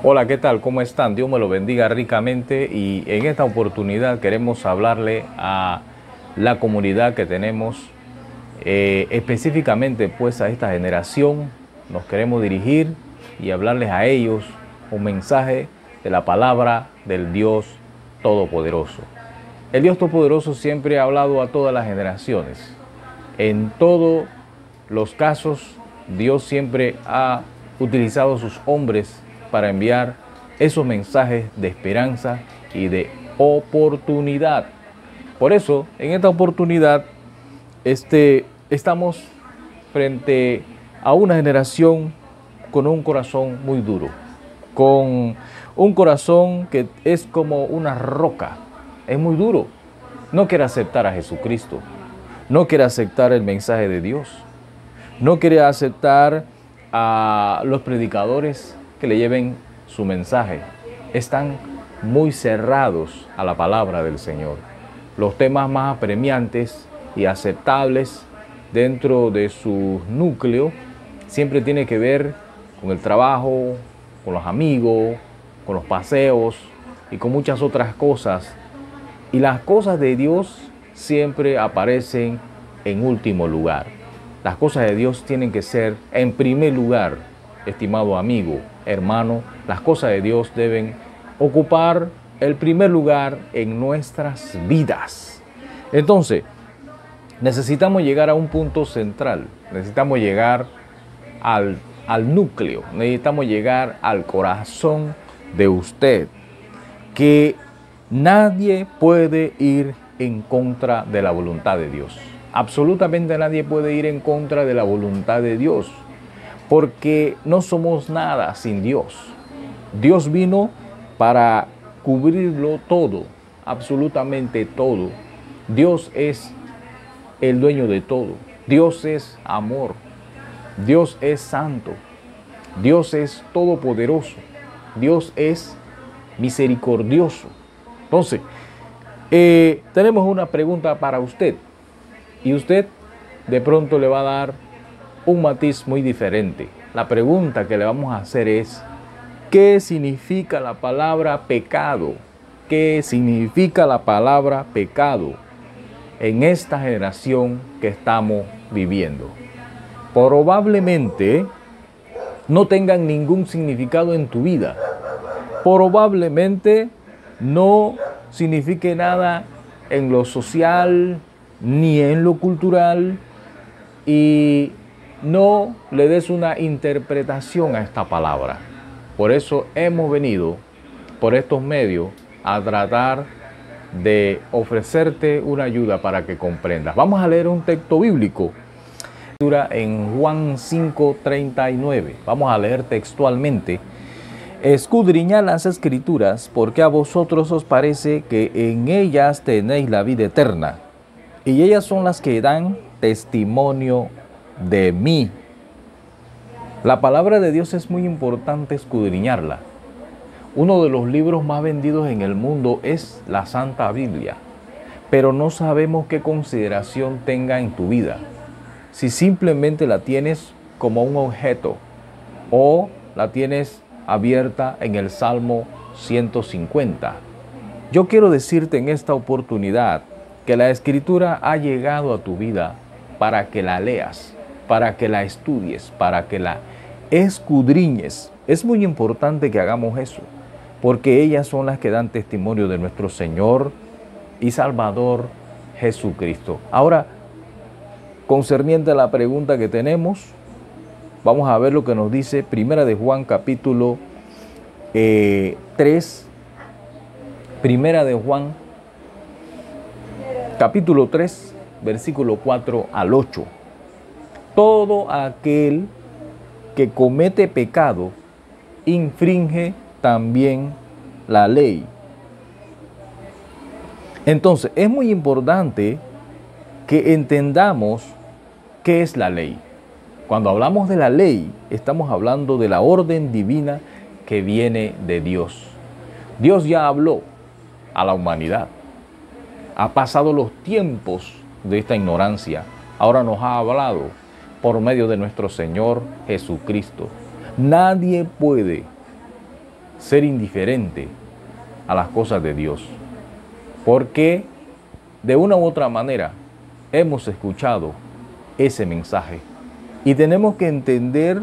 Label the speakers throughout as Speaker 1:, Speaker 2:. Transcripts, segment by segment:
Speaker 1: Hola, ¿qué tal? ¿Cómo están? Dios me lo bendiga ricamente y en esta oportunidad queremos hablarle a la comunidad que tenemos, específicamente pues a esta generación. Nos queremos dirigir y hablarles a ellos un mensaje de la palabra del Dios Todopoderoso. El Dios Todopoderoso siempre ha hablado a todas las generaciones. En todos los casos, Dios siempre ha utilizado a sus hombres para enviar esos mensajes de esperanza y de oportunidad. Por eso, en esta oportunidad, estamos frente a una generación con un corazón muy duro, con un corazón que es como una roca, es muy duro. No quiere aceptar a Jesucristo, no quiere aceptar el mensaje de Dios, no quiere aceptar a los predicadores que le lleven su mensaje. Están muy cerrados a la palabra del Señor. Los temas más apremiantes y aceptables dentro de su núcleo siempre tiene que ver con el trabajo, con los amigos, con los paseos y con muchas otras cosas. Y las cosas de Dios siempre aparecen en último lugar. Las cosas de Dios tienen que ser en primer lugar, estimado amigo, hermano. Las cosas de Dios deben ocupar el primer lugar en nuestras vidas. Entonces, necesitamos llegar a un punto central, necesitamos llegar al núcleo, necesitamos llegar al corazón de usted, que nadie puede ir en contra de la voluntad de Dios. Absolutamente nadie puede ir en contra de la voluntad de Dios, porque no somos nada sin Dios. Dios vino para cubrirlo todo, absolutamente todo. Dios es el dueño de todo. Dios es amor. Dios es santo. Dios es todopoderoso. Dios es misericordioso. Entonces, tenemos una pregunta para usted. Y usted de pronto le va a dar un matiz muy diferente. La pregunta que le vamos a hacer es: ¿qué significa la palabra pecado? ¿Qué significa la palabra pecado en esta generación que estamos viviendo? Probablemente no tengan ningún significado en tu vida. Probablemente no signifique nada en lo social ni en lo cultural, y no le des una interpretación a esta palabra. Por eso hemos venido por estos medios a tratar de ofrecerte una ayuda para que comprendas. Vamos a leer un texto bíblico en Juan 5:39. Vamos a leer textualmente: escudriñad las escrituras, porque a vosotros os parece que en ellas tenéis la vida eterna, y ellas son las que dan testimonio de mí. La palabra de Dios es muy importante escudriñarla. Uno de los libros más vendidos en el mundo es la Santa Biblia, pero no sabemos qué consideración tenga en tu vida. Si simplemente la tienes como un objeto o la tienes abierta en el Salmo 150. Yo quiero decirte en esta oportunidad que la Escritura ha llegado a tu vida para que la leas, para que la estudies, para que la escudriñes. Es muy importante que hagamos eso, porque ellas son las que dan testimonio de nuestro Señor y Salvador Jesucristo. Ahora, concerniente a la pregunta que tenemos, vamos a ver lo que nos dice Primera de Juan capítulo 3. Primera de Juan capítulo 3, versículo 4 al 8. Todo aquel que comete pecado infringe también la ley. Entonces, es muy importante que entendamos qué es la ley. Cuando hablamos de la ley, estamos hablando de la orden divina que viene de Dios. Dios ya habló a la humanidad. Ha pasado los tiempos de esta ignorancia. Ahora nos ha hablado por medio de nuestro Señor Jesucristo. Nadie puede ser indiferente a las cosas de Dios, porque de una u otra manera hemos escuchado ese mensaje y tenemos que entender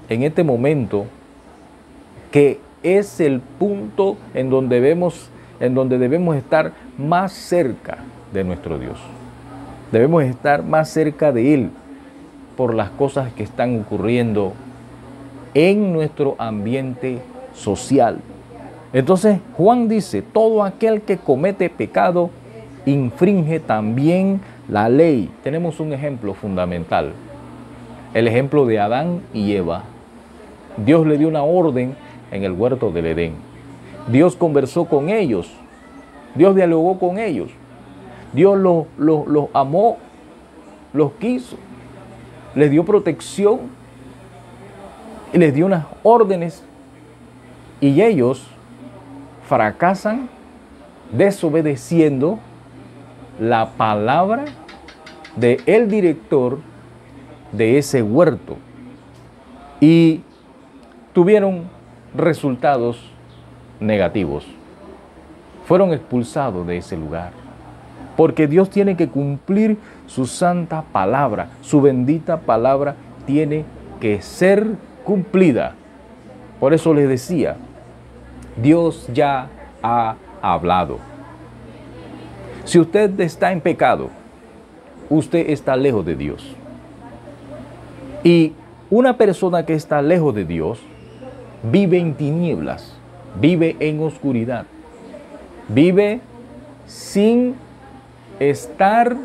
Speaker 1: en este momento que es el punto en donde debemos estar más cerca de nuestro Dios. Debemos estar más cerca de Él por las cosas que están ocurriendo en nuestro ambiente social. Entonces Juan dice, todo aquel que comete pecado infringe también la ley. Tenemos un ejemplo fundamental, el ejemplo de Adán y Eva. Dios le dio una orden en el huerto del Edén. Dios conversó con ellos, Dios dialogó con ellos, Dios los amó, los quiso, les dio protección y les dio unas órdenes, y ellos fracasan desobedeciendo la palabra del director de ese huerto y tuvieron resultados negativos. Fueron expulsados de ese lugar, porque Dios tiene que cumplir su santa palabra, su bendita palabra tiene que ser cumplida. Por eso les decía, Dios ya ha hablado. Si usted está en pecado, usted está lejos de Dios. Y una persona que está lejos de Dios vive en tinieblas, vive en oscuridad, vive sin estar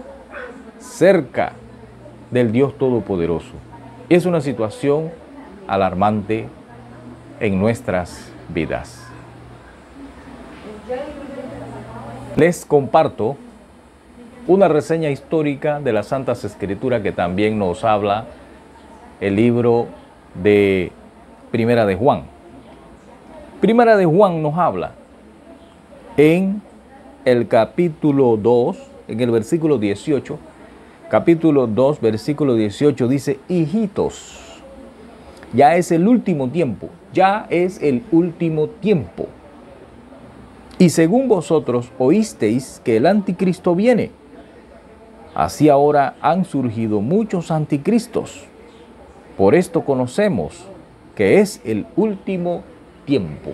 Speaker 1: cerca del Dios Todopoderoso. Es una situación alarmante en nuestras vidas. Les comparto una reseña histórica de las Santas Escrituras que también nos habla el libro de Primera de Juan. Primera de Juan nos habla en el capítulo 2, en el versículo 18, capítulo 2, versículo 18, dice, hijitos, ya es el último tiempo, ya es el último tiempo. Y según vosotros oísteis que el anticristo viene, así ahora han surgido muchos anticristos. Por esto conocemos que es el último tiempo.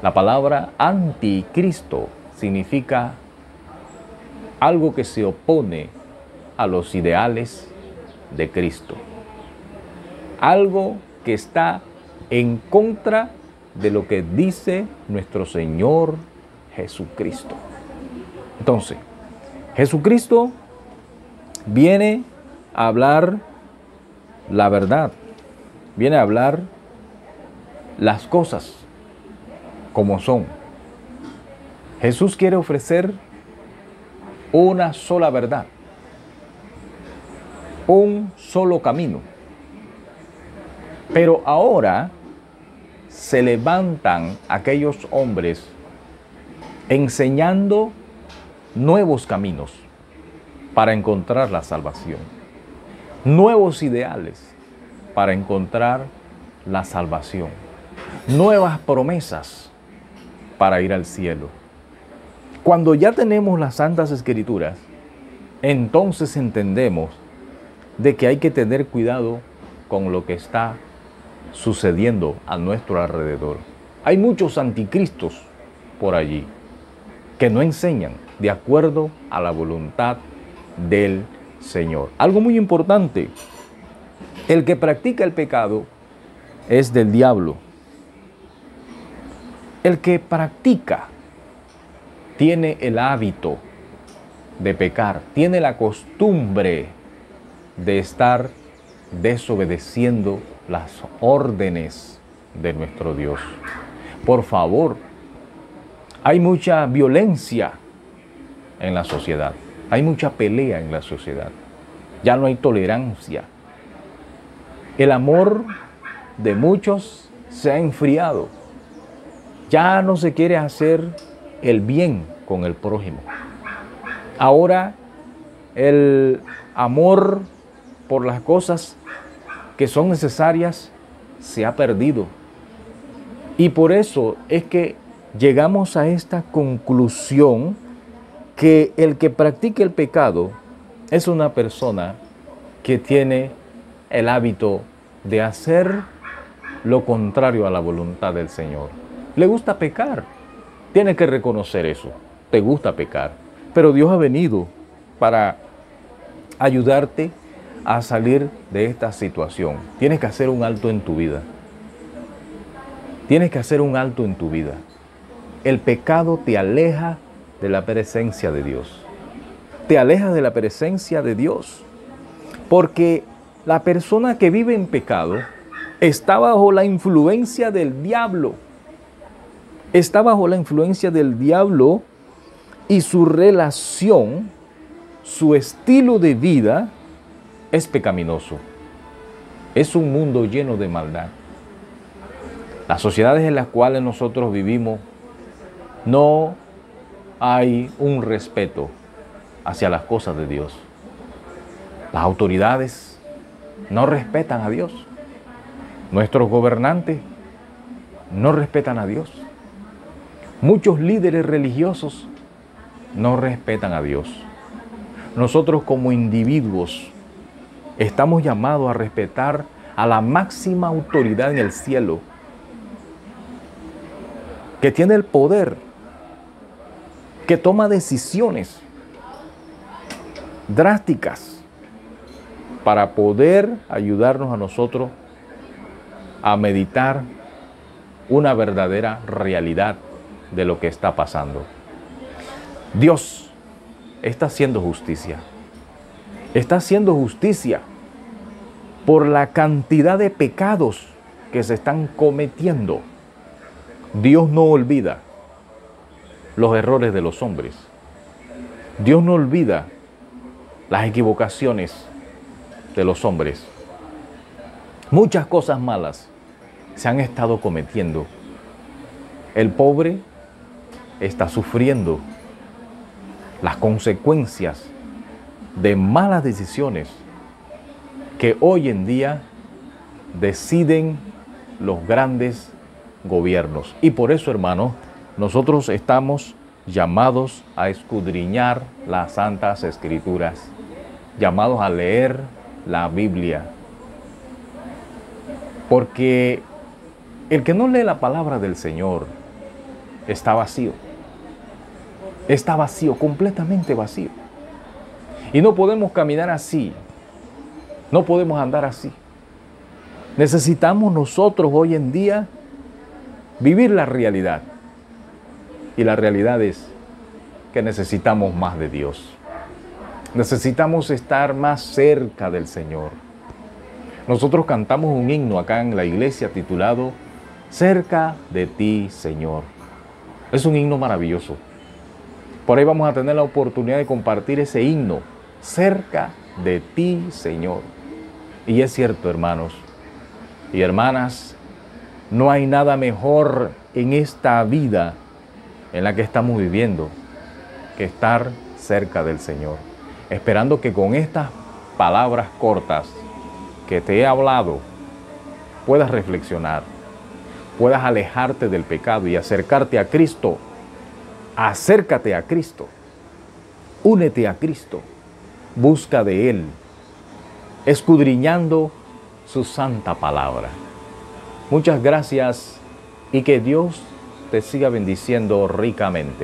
Speaker 1: La palabra anticristo significa algo que se opone a los ideales de Cristo. Algo que está en contra de lo que dice nuestro Señor Jesucristo. Entonces, Jesucristo viene a hablar la verdad, viene a hablar las cosas como son. Jesús quiere ofrecer una sola verdad, un solo camino. Pero ahora se levantan aquellos hombres enseñando nuevos caminos para encontrar la salvación, nuevos ideales para encontrar la salvación, nuevas promesas para ir al cielo. Cuando ya tenemos las Santas Escrituras, entonces entendemos de que hay que tener cuidado con lo que está sucediendo a nuestro alrededor. Hay muchos anticristos por allí que no enseñan de acuerdo a la voluntad del Señor. Algo muy importante, el que practica el pecado es del diablo. El que practica tiene el hábito de pecar, tiene la costumbre de estar desobedeciendo las órdenes de nuestro Dios. Por favor, hay mucha violencia en la sociedad, hay mucha pelea en la sociedad, ya no hay tolerancia. El amor de muchos se ha enfriado, ya no se quiere hacer el bien con el prójimo. Ahora el amor por las cosas que son necesarias se ha perdido. Y por eso es que llegamos a esta conclusión que el que practique el pecado es una persona que tiene el hábito de hacer lo contrario a la voluntad del Señor. Le gusta pecar. Tienes que reconocer eso. Te gusta pecar. Pero Dios ha venido para ayudarte a salir de esta situación. Tienes que hacer un alto en tu vida. Tienes que hacer un alto en tu vida. El pecado te aleja de la presencia de Dios. Te aleja de la presencia de Dios. Porque la persona que vive en pecado está bajo la influencia del diablo. Está bajo la influencia del diablo y su relación, su estilo de vida es pecaminoso. Es un mundo lleno de maldad. Las sociedades en las cuales nosotros vivimos no hay un respeto hacia las cosas de Dios. Las autoridades no respetan a Dios. Nuestros gobernantes no respetan a Dios. Muchos líderes religiosos no respetan a Dios. Nosotros como individuos estamos llamados a respetar a la máxima autoridad en el cielo, que tiene el poder, que toma decisiones drásticas para poder ayudarnos a nosotros a meditar una verdadera realidad de lo que está pasando. Dios está haciendo justicia. Está haciendo justicia por la cantidad de pecados que se están cometiendo. Dios no olvida los errores de los hombres. Dios no olvida las equivocaciones de los hombres. Muchas cosas malas se han estado cometiendo. El pobre está sufriendo las consecuencias de malas decisiones que hoy en día deciden los grandes gobiernos. Y por eso, hermanos, nosotros estamos llamados a escudriñar las Santas Escrituras, llamados a leer la Biblia. Porque el que no lee la palabra del Señor está vacío. Está vacío, completamente vacío. Y no podemos caminar así. No podemos andar así. Necesitamos nosotros hoy en día vivir la realidad. Y la realidad es que necesitamos más de Dios. Necesitamos estar más cerca del Señor. Nosotros cantamos un himno acá en la iglesia titulado Cerca de ti, Señor. Es un himno maravilloso. Por ahí vamos a tener la oportunidad de compartir ese himno. Cerca de ti, Señor. Y es cierto, hermanos y hermanas, no hay nada mejor en esta vida en la que estamos viviendo que estar cerca del Señor. Esperando que con estas palabras cortas que te he hablado puedas reflexionar, puedas alejarte del pecado y acercarte a Cristo. Acércate a Cristo, únete a Cristo, busca de Él, escudriñando su santa palabra. Muchas gracias y que Dios te siga bendiciendo ricamente.